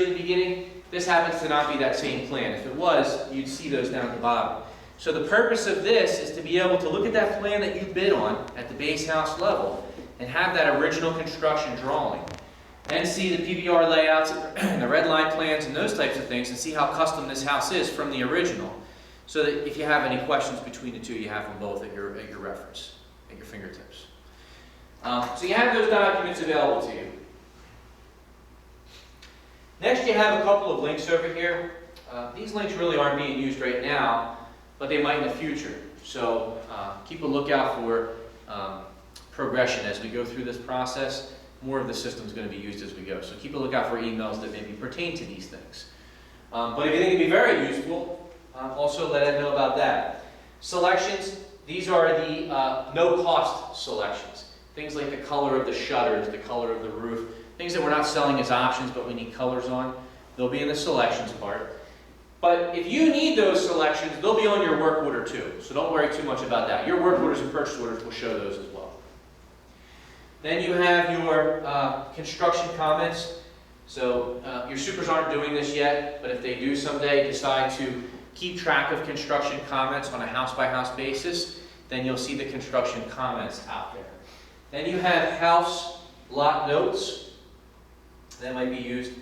at the beginning. This happens to not be that same plan. If it was, you'd see those down at the bottom. So the purpose of this is to be able to look at that plan that you bid on at the base house level and have that original construction drawing. Then see the PBR layouts and the red line plans and those types of things and see how custom this house is from the original. So that if you have any questions between the two, you have them both at your reference, at your fingertips. So you have those documents available to you. Next, you have a couple of links over here. These links really aren't being used right now, but they might in the future. So keep a lookout for progression as we go through this process. More of the system is going to be used as we go. So keep a lookout for emails that maybe pertain to these things. But if you think it'd be very useful, also let us know about that. Selections, these are the no-cost selections. Things like the color of the shutters, the color of the roof, things that we're not selling as options but we need colors on. They'll be in the selections part. But if you need those selections, they'll be on your work order too. So don't worry too much about that. Your work orders and purchase orders will show those as well. Then you have your construction comments. So your supers aren't doing this yet, but if they do someday decide to keep track of construction comments on a house-by-house basis, then you'll see the construction comments out there. Then you have house lot notes that might be used.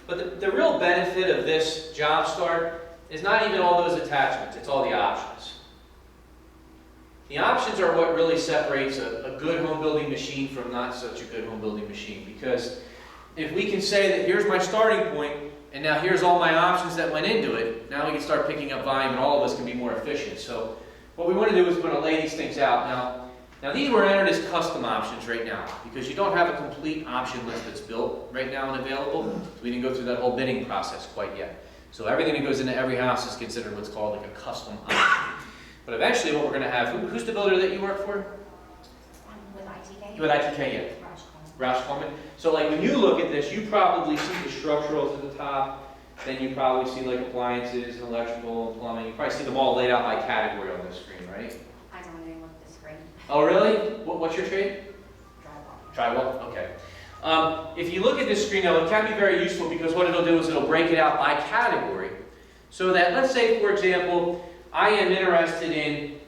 But the real benefit of this job start is not even all those attachments, it's all the options. The options are what really separates a good home building machine from not such a good home building machine. Because if we can say that here's my starting point, and now here's all my options that went into it, now we can start picking up volume and all of us can be more efficient. So what we want to do is we want to lay these things out. Now these were entered as custom options right now, because you don't have a complete option list that's built right now and available. So we didn't go through that whole bidding process quite yet. So everything that goes into every house is considered what's called like a custom option. But eventually what we're going to have, who's the builder that you work for? With ITK. With ITK, yeah. Roush Coleman. So like when you look at this, you probably see the structurals at the top, then you probably see like appliances and electrical and plumbing. You probably see them all laid out by category on this screen, right? I don't even look at the screen. Oh really? What's your trade? Drywall. Drywall? Okay. If you look at this screen now, it can be very useful because what it'll do is it'll break it out by category. So that, let's say for example, I am interested in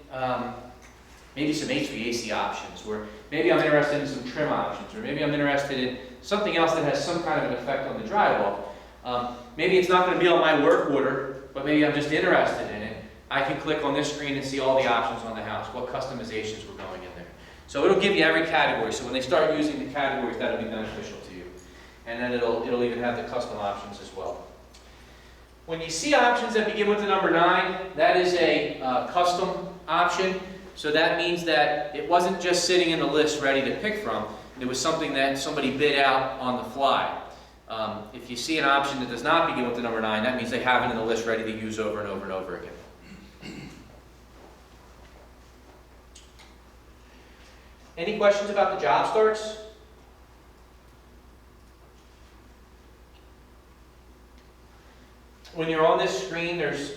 maybe some HVAC options, or maybe I'm interested in some trim options, or maybe I'm interested in something else that has some kind of an effect on the drywall. Maybe it's not going to be on my work order, but maybe I'm just interested in it. I can click on this screen and see all the options on the house, what customizations were going in there. So it'll give you every category, so when they start using the categories, that'll be beneficial to you. And then it'll even have the custom options as well. When you see options that begin with the number 9, that is a custom option. So that means that it wasn't just sitting in the list ready to pick from. It was something that somebody bid out on the fly. If you see an option that does not begin with the number 9, that means they have it in the list ready to use over and over and over again. Any questions about the job starts? When you're on this screen, there's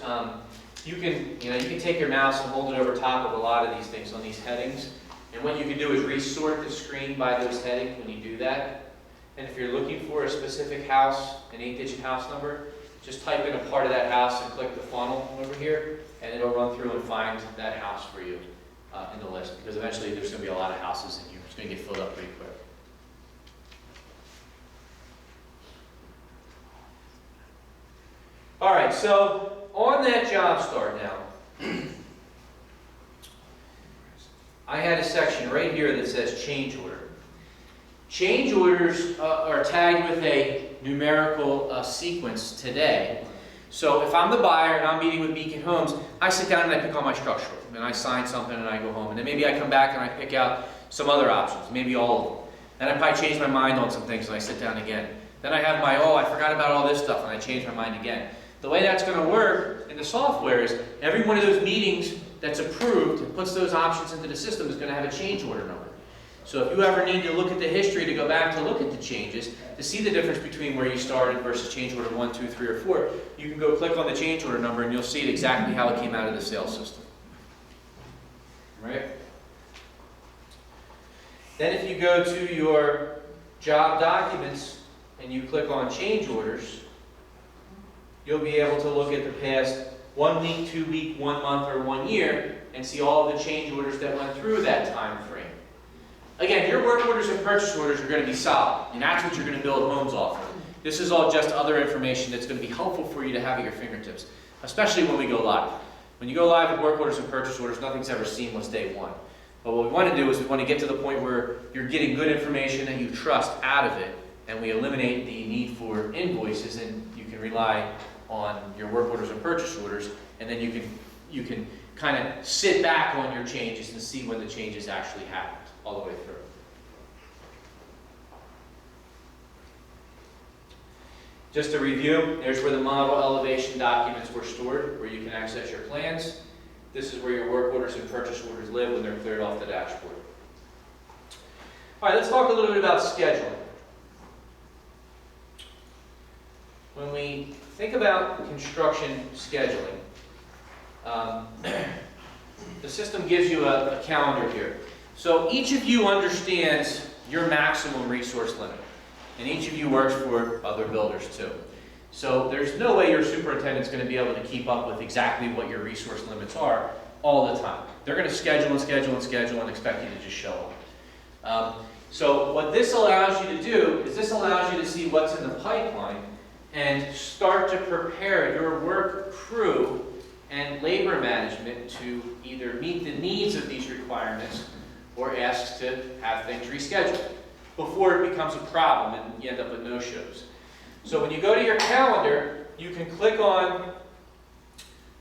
you can take your mouse and hold it over top of a lot of these things on these headings. And what you can do is resort the screen by those headings when you do that. And if you're looking for a specific house, an 8-digit house number, just type in a part of that house and click the funnel over here, and it'll run through and find that house for you in the list. Because eventually there's going to be a lot of houses in here. It's going to get filled up pretty quick. All right, so on that job start now, I had a section right here that says change order. Change orders are tagged with a numerical sequence today. So if I'm the buyer and I'm meeting with Beacon Homes, I sit down and I pick on my structural, and I sign something and I go home. And then maybe I come back and I pick out some other options, maybe all of them. Then I probably change my mind on some things and I sit down again. Then I have my, I forgot about all this stuff, and I change my mind again. The way that's going to work in the software is every one of those meetings that's approved and puts those options into the system is going to have a change order number. So if you ever need to look at the history to go back to look at the changes, to see the difference between where you started versus change order 1, 2, 3, or 4, you can go click on the change order number and you'll see it exactly how it came out of the sales system. Right? Then if you go to your job documents and you click on change orders, you'll be able to look at the past 1 week, 2 week, 1 month, or 1 year and see all of the change orders that went through that time frame. Again, your work orders and purchase orders are going to be solid, and that's what you're going to build homes off of. This is all just other information that's going to be helpful for you to have at your fingertips, especially when we go live. When you go live with work orders and purchase orders, nothing's ever seamless day one. But what we want to do is we want to get to the point where you're getting good information that you trust out of it, and we eliminate the need for invoices, and you can rely on your work orders and purchase orders, and then you can kind of sit back on your changes and see when the changes actually happened all the way through. Just to review, there's where the model elevation documents were stored, where you can access your plans. This is where your work orders and purchase orders live when they're cleared off the dashboard. All right, let's talk a little bit about scheduling. When we think about construction scheduling, the system gives you a calendar here. So each of you understands your maximum resource limit, and each of you works for other builders too. So there's no way your superintendent's going to be able to keep up with exactly what your resource limits are all the time. They're going to schedule and schedule and schedule and expect you to just show up. So what this allows you to do is this allows you to see what's in the pipeline and start to prepare your work crew and labor management to either meet the needs of these requirements or ask to have things rescheduled before it becomes a problem and you end up with no-shows. So when you go to your calendar, you can click on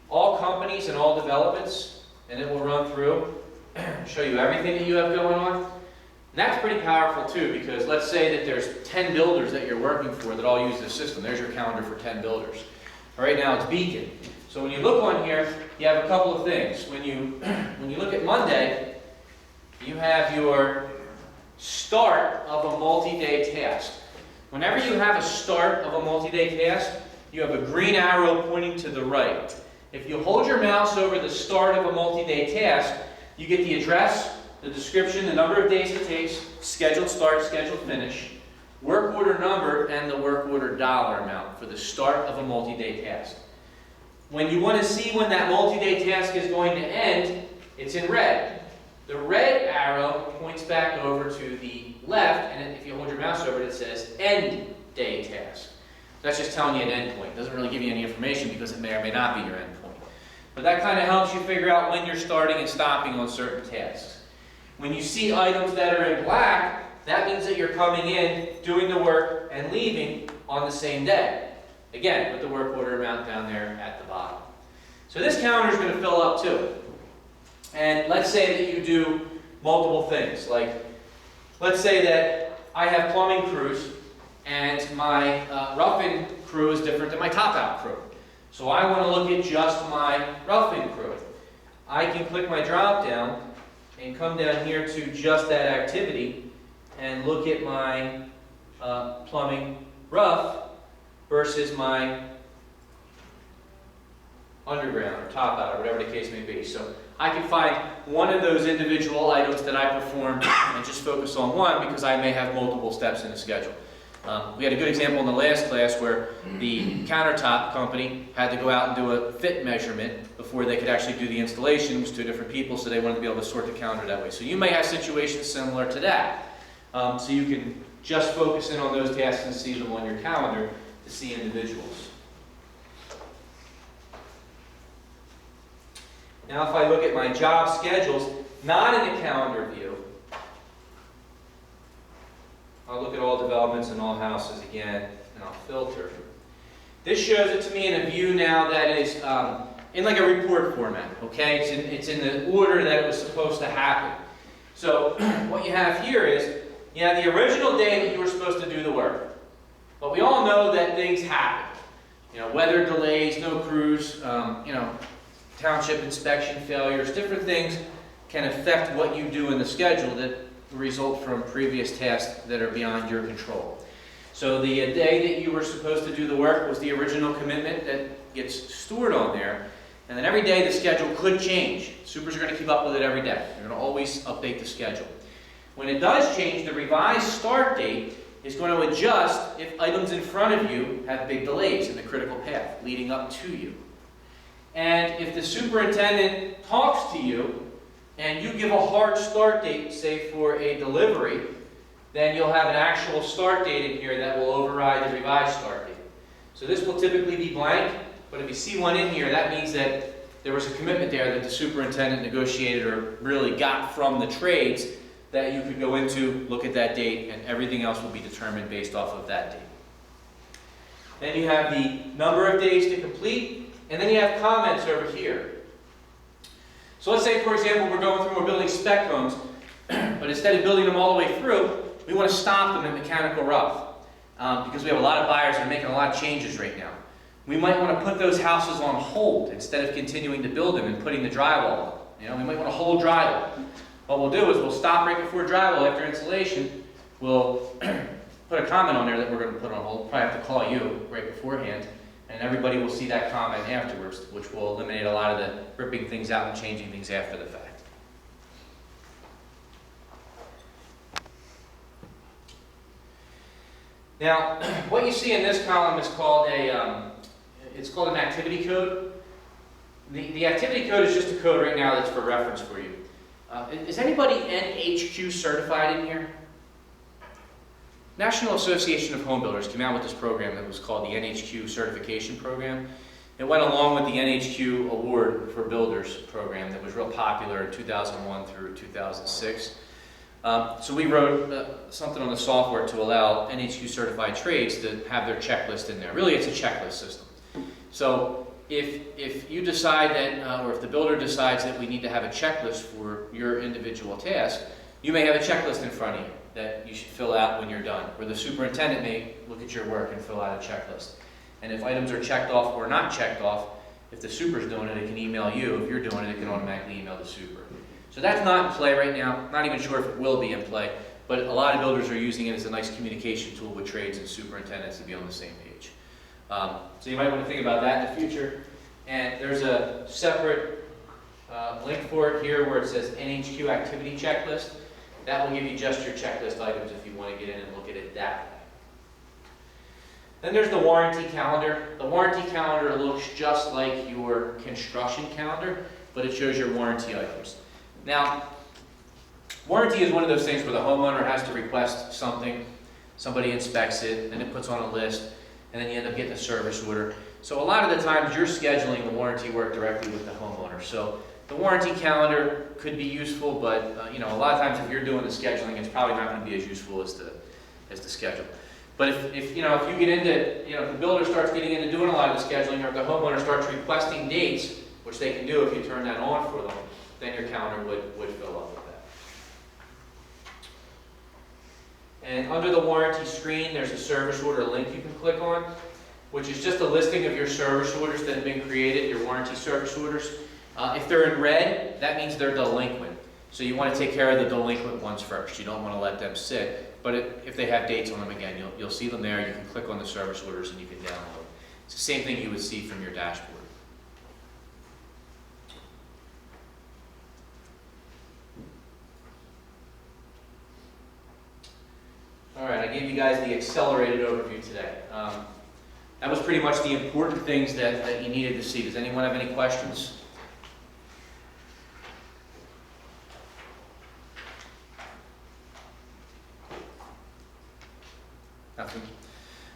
all companies and all developments, and it will run through, show you everything that you have going on. And that's pretty powerful too, because let's say that there's 10 builders that you're working for that all use this system. There's your calendar for 10 builders. Right now it's Beacon. So when you look on here, you have a couple of things. When you look at Monday, you have your start of a multi-day task. Whenever you have a start of a multi-day task, you have a green arrow pointing to the right. If you hold your mouse over the start of a multi-day task, you get the address, the description, the number of days it takes, scheduled start, scheduled finish, work order number, and the work order dollar amount for the start of a multi-day task. When you want to see when that multi-day task is going to end, it's in red. The red arrow points back over to the left, and if you hold your mouse over it, it says end day task. That's just telling you an end point. It doesn't really give you any information because it may or may not be your end point. But that kind of helps you figure out when you're starting and stopping on certain tasks. When you see items that are in black, that means that you're coming in, doing the work, and leaving on the same day. Again, with the work order amount down there at the bottom. So this calendar is going to fill up too. And let's say that you do multiple things. Like, let's say that I have plumbing crews, and my roughing crew is different than my top-out crew. So I want to look at just my roughing crew. I can click my drop-down and come down here to just that activity and look at my plumbing rough versus my underground or top-out or whatever the case may be. So I can find one of those individual items that I perform and just focus on one because I may have multiple steps in the schedule. We had a good example in the last class where the countertop company had to go out and do a fit measurement before they could actually do the installation. It was 2 different people, so they wanted to be able to sort the calendar that way. So you may have situations similar to that. So you can just focus in on those tasks and see them on your calendar to see individuals. Now if I look at my job schedules, not in the calendar view, I'll look at all developments and all houses again, and I'll filter. This shows it to me in a view now that is in like a report format, okay? It's in the order that it was supposed to happen. So what you have here is, you have the original day that you were supposed to do the work. But we all know that things happen. You know, weather delays, no crews, township inspection failures, different things can affect what you do in the schedule that result from previous tasks that are beyond your control. So the day that you were supposed to do the work was the original commitment that gets stored on there. And then every day the schedule could change. Supers are going to keep up with it every day. They're going to always update the schedule. When it does change, the revised start date is going to adjust if items in front of you have big delays in the critical path leading up to you. And if the superintendent talks to you and you give a hard start date, say for a delivery, then you'll have an actual start date in here that will override the revised start date. So this will typically be blank, but if you see one in here, that means that there was a commitment there that the superintendent negotiated or really got from the trades that you could go into, look at that date, and everything else will be determined based off of that date. Then you have the number of days to complete, and then you have comments over here. So let's say, for example, we're building spec homes, but instead of building them all the way through, we want to stop them at mechanical rough, because we have a lot of buyers that are making a lot of changes right now. We might want to put those houses on hold instead of continuing to build them and putting the drywall up. We might want to hold drywall. What we'll do is we'll stop right before drywall after installation. We'll put a comment on there that we're going to put on hold. Probably have to call you right beforehand, and everybody will see that comment afterwards, which will eliminate a lot of the ripping things out and changing things after the fact. Now, what you see in this column is called it's called an activity code. The activity code is just a code right now that's for reference for you. Is anybody NHQ certified in here? National Association of Home Builders came out with this program that was called the NHQ certification program. It went along with the NHQ Award for Builders program that was real popular in 2001 through 2006. So we wrote something on the software to allow NHQ certified trades to have their checklist in there. Really, it's a checklist system. So if you decide that, or if the builder decides that we need to have a checklist for your individual task, you may have a checklist in front of you that you should fill out when you're done, or the superintendent may look at your work and fill out a checklist. And if items are checked off or not checked off, if the super's doing it, it can email you. If you're doing it, it can automatically email the super. So that's not in play right now. Not even sure if it will be in play, but a lot of builders are using it as a nice communication tool with trades and superintendents to be on the same page. So you might want to think about that in the future. And there's a separate link for it here where it says NHQ activity checklist. That will give you just your checklist items if you want to get in and look at it that way. Then there's the warranty calendar. The warranty calendar looks just like your construction calendar, but it shows your warranty items. Now, warranty is one of those things where the homeowner has to request something, somebody inspects it, and it puts on a list, and then you end up getting a service order. So a lot of the times you're scheduling the warranty work directly with the homeowner. So the warranty calendar could be useful, but a lot of times if you're doing the scheduling, it's probably not going to be as useful as the schedule. But if you get into, if the builder starts getting into doing a lot of the scheduling, or if the homeowner starts requesting dates, which they can do if you turn that on for them, then your calendar would fill up with that. And under the warranty screen, there's a service order link you can click on, which is just a listing of your service orders that have been created, your warranty service orders. If they're in red, that means they're delinquent. So you want to take care of the delinquent ones first. You don't want to let them sit. But if they have dates on them again, you'll see them there. You can click on the service orders and you can download. It's the same thing you would see from your dashboard. All right, I gave you guys the accelerated overview today. That was pretty much the important things that you needed to see. Does anyone have any questions? Nothing?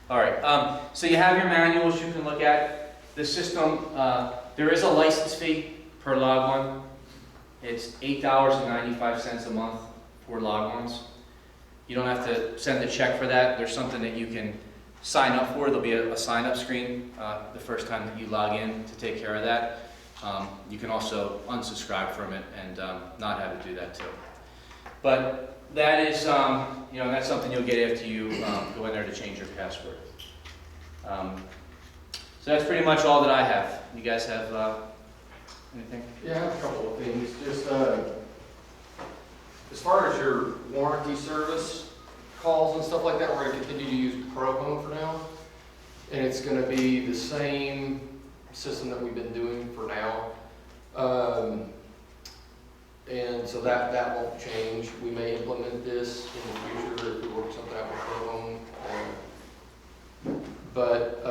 All right, so you have your manuals you can look at. The system, there is a license fee per log one. It's $8.95 a month for log ones. You don't have to send a check for that. There's something that you can sign up for. There'll be a sign-up screen the first time that you log in to take care of that. You can also unsubscribe from it and not have it do that too. But that is, that's something you'll get after you go in there to change your password. So that's pretty much all that I have. You guys have anything? Yeah, I have a couple of things. Just as far as your warranty service calls and stuff like that, we're going to continue to use ProHome for now. And it's going to be the same system that we've been doing for now. And so that won't change. We may implement this in the future if we work something out with Pro Home. But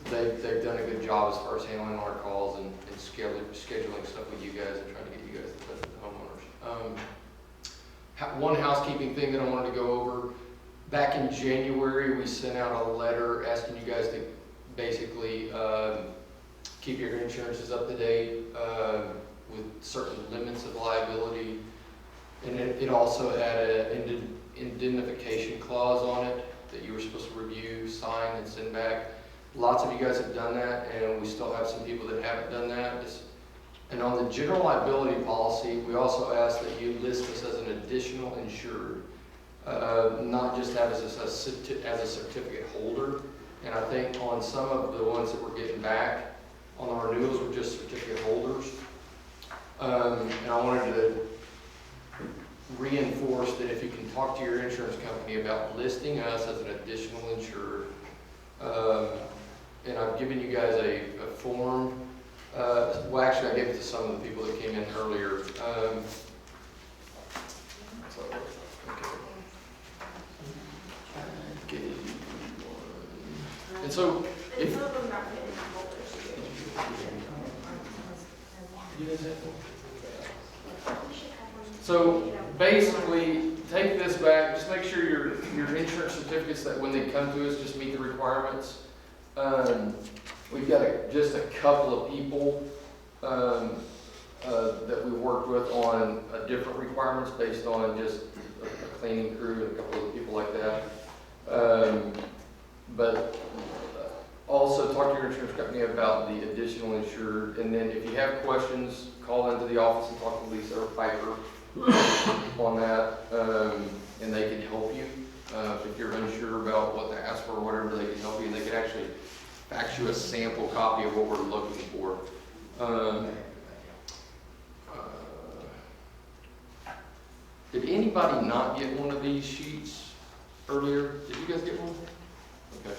they've done a good job as far as handling our calls and scheduling stuff with you guys and trying to get you guys in touch with the homeowners. One housekeeping thing that I wanted to go over. Back in January, we sent out a letter asking you guys to basically keep your insurances up to date with certain limits of liability. And it also had an indemnification clause on it that you were supposed to review, sign, and send back. Lots of you guys have done that, and we still have some people that haven't done that. And on the general liability policy, we also ask that you list us as an additional insured, not just have us as a certificate holder. And I think on some of the ones that we're getting back, on the renewals, we're just certificate holders. And I wanted to reinforce that if you can talk to your insurance company about listing us as an additional insured, and I've given you guys a form. Well, actually, I gave it to some of the people that came in earlier. And so, if so basically, take this back. Just make sure your insurance certificates that when they come to us just meet the requirements. We've got just a couple of people that we worked with on different requirements based on just a cleaning crew and a couple of people like that. But also talk to your insurance company about the additional insured, and then if you have questions, call into the office and talk to Lisa or Piper on that, and they can help you. If you're unsure about what to ask for or whatever, they can help you, and they can actually fax you a sample copy of what we're looking for. Did anybody not get one of these sheets earlier? Did you guys get one? Okay.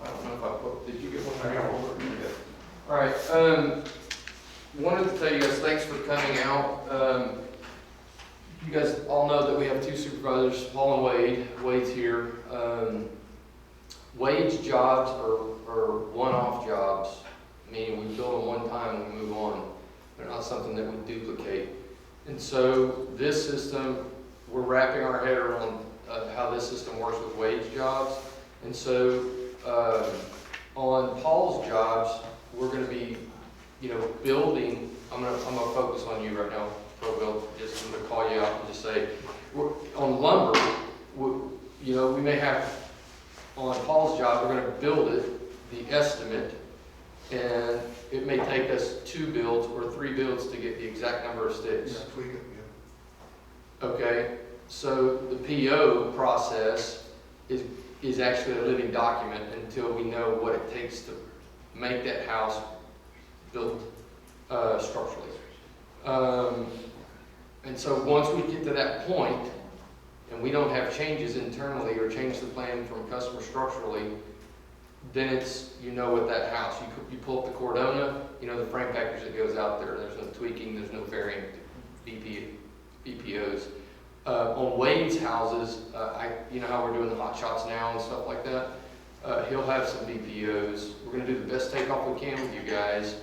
I don't know if I put, did you get one? I got one. Okay. All right. Wanted to tell you guys thanks for coming out. You guys all know that we have two supervisors, Paul and Wade. Wade's here. Wade's jobs are one-off jobs, meaning we build them one time and we move on. They're not something that we duplicate. And so this system, we're wrapping our head around how this system works with Wade's jobs. And so on Paul's jobs, we're going to be, building. I'm gonna focus on you right now, ProBuild. Just I'm gonna call you out and just say, on lumber, we may have on Paul's job, we're going to build it, the estimate, and it may take us 2 builds or 3 builds to get the exact number of sticks. Yeah, tweak it, yeah. Okay, so the PO process is actually a living document until we know what it takes to make that house built structurally. And so once we get to that point, and we don't have changes internally or change the plan from customer structurally, then it's, with that house. You pull up the Cordona, the frame package that goes out there. There's no tweaking, there's no varying BPOs. On Wade's houses, how we're doing the hot shots now and stuff like that. He'll have some BPOs. We're going to do the best takeoff we can with you guys.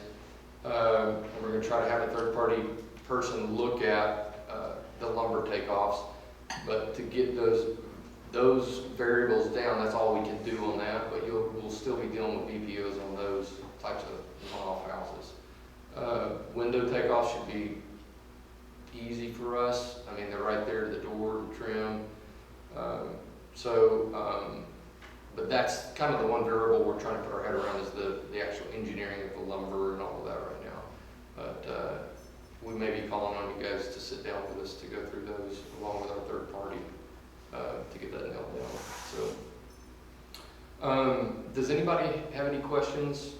And we're going to try to have a third-party person look at the lumber takeoffs. But to get those variables down, that's all we can do on that. But we'll still be dealing with BPOs on those types of one-off houses. Window takeoffs should be easy for us. I mean, they're right there to the door, the trim. But that's kind of the one variable we're trying to put our head around is the actual engineering of the lumber and all of that right now. But we may be calling on you guys to sit down with us to go through those along with our third party to get that nailed down. So, does anybody have any questions?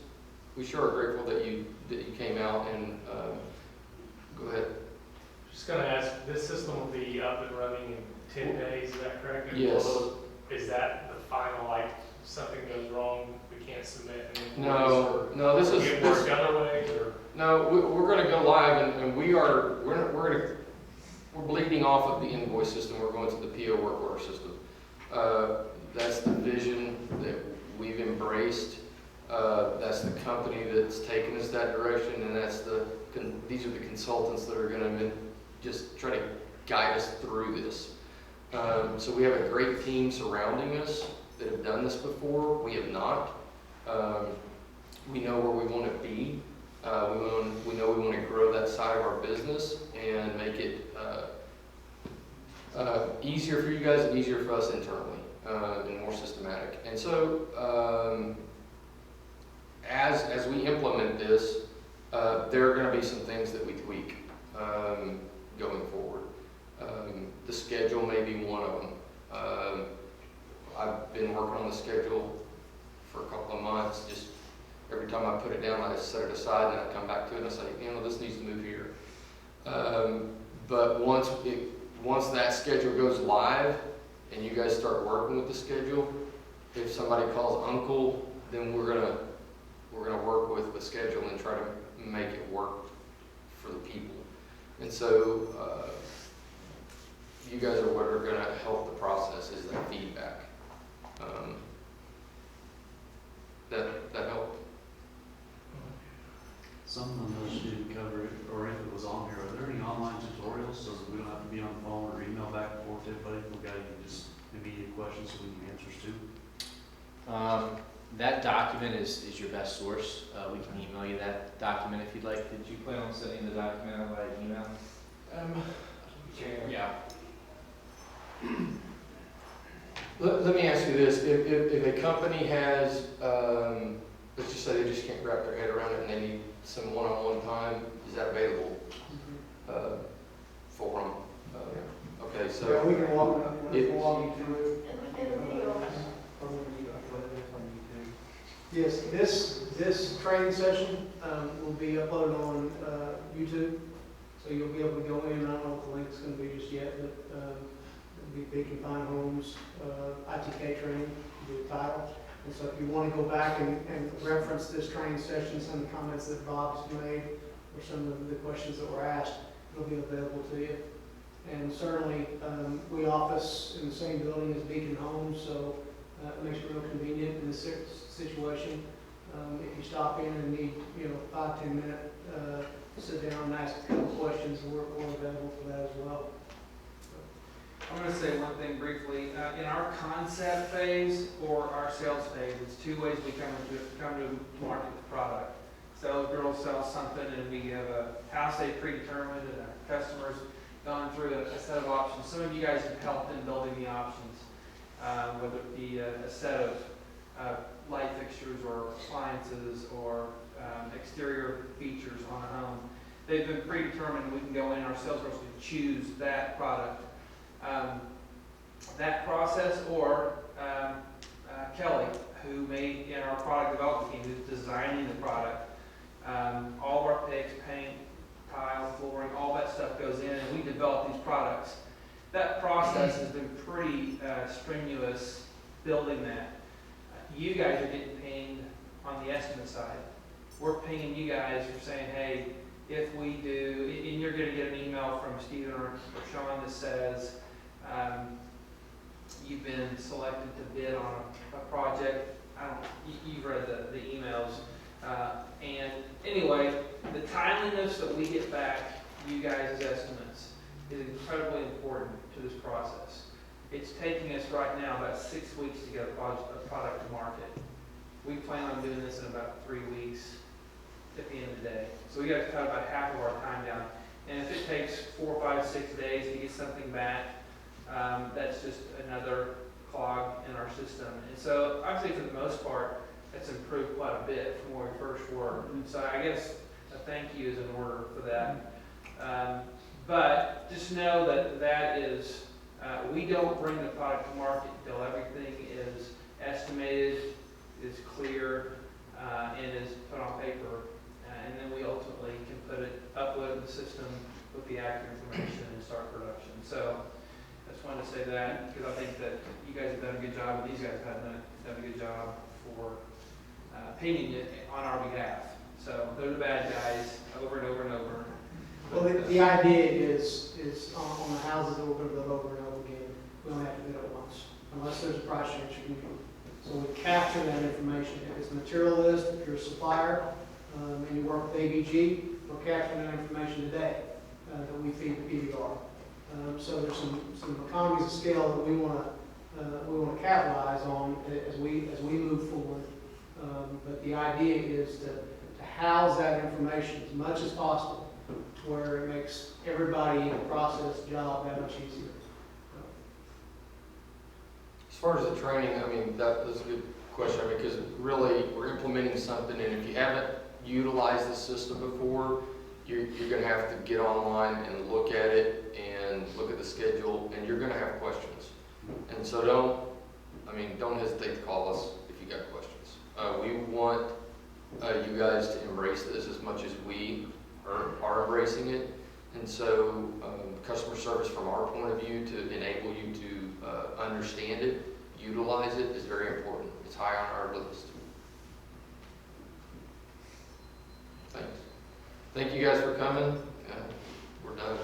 We sure are grateful that you came out and go ahead. Just going to ask, this system will be up and running in 10 days, is that correct? And Yes. Is that the final, like, something goes wrong, we can't submit? No, this is get work other ways, or? No, we're gonna go live and we're bleeding off of the invoice system. We're going to the PO work order system. That's the vision that we've embraced. That's the company that's taken us that direction, and these are the consultants that are gonna just try to guide us through this. So we have a great team surrounding us that have done this before. We have not. We know where we want to be. We know we want to grow that side of our business and make it easier for you guys and easier for us internally and more systematic. And so as we implement this, there are going to be some things that we tweak going forward. The schedule may be one of them. I've been working on the schedule for a couple of months. Just every time I put it down, I set it aside and I come back to it and I say, this needs to move here. But once that schedule goes live and you guys start working with the schedule, if somebody calls uncle, then we're gonna work with the schedule and try to make it work for the people. And so you guys are what are gonna help the process is that feedback. That help? Something on those you didn't cover, or if it was on here, are there any online tutorials so that we don't have to be on the phone or email back and forth to everybody? We got just immediate questions so we can answers to? That document is your best source. We can email you that document if you'd like. Did you plan on sending the document out by email? Yeah. Let me ask you this, if a company has, let's just say they just can't wrap their head around it and they need some one-on-one time, is that available for them? Okay, Yeah, so, we can walk you through. Yes, this training session will be uploaded on YouTube, so you'll be able to go in. I don't know what the link is going to be just yet, but it'll be Beacon Fine Homes ITK training, will be the title. And so if you want to go back and reference this training session, some of the comments that Bob's made, or some of the questions that were asked, it'll be available to you. And certainly, we office in the same building as Beacon Homes, so it makes it real convenient in this situation. If you stop in and need, 5-10 minute sit down and ask a couple questions, we're available for that as well. I'm going to say one thing briefly. In our concept phase or our sales phase, it's two ways we come to market the product. Sales girl sells something and we have a house they predetermined and our customers gone through a set of options. Some of you guys have helped in building the options, whether it be a set of light fixtures or appliances or exterior features on a home. They've been predetermined. We can go in, our sales girls can choose that product. That process, or Kelly, who made in our product development team, who's designing the product, all of our picks, paint, tile, flooring, all that stuff goes in, and we develop these products. That process has been pretty strenuous building that. You guys are getting pinged on the estimate side. We're pinging you guys for saying, hey, if we do, and you're going to get an email from Stephen or Sean that says, you've been selected to bid on a project. You've read the emails. And anyway, the timeliness that we get back you guys' estimates is incredibly important to this process. It's taking us right now about 6 weeks to get a product to market. We plan on doing this in about 3 weeks at the end of the day. So we got to cut about half of our time down. And if it takes 4, 5, 6 days to get something back, that's just another clog in our system. And so I'd say for the most part, it's improved quite a bit from where we first were. So I guess a thank you is in order for that. But just know that is, we don't bring the product to market until everything is estimated, is clear, and is put on paper. And then we ultimately can upload it in the system with the accurate information and start production. So I just wanted to say that because I think that you guys have done a good job, and these guys have done a good job for pinging it on our behalf. So they're the bad guys over and over and over. Well, the idea is on the houses that we're gonna build over and over again, we only have to bid it once, unless there's a price change from you. So we capture that information. If it's a material list, if you're a supplier, and you work with ABG, we're capturing that information today, that we feed the PBR. So there's some economies of scale that we wanna capitalize on as we move forward. But the idea is to house that information as much as possible, where it makes everybody in the process job that much easier. As far as the training, I mean, that's a good question, because really, we're implementing something, and if you haven't utilized the system before, you're gonna have to get online and look at it, and look at the schedule, and you're gonna have questions. And so don't hesitate to call us if you got questions. We want you guys to embrace this as much as we are embracing it. And so customer service from our point of view to enable you to understand it, utilize it is very important. It's high on our list. Thanks. Thank you guys for coming. We're done.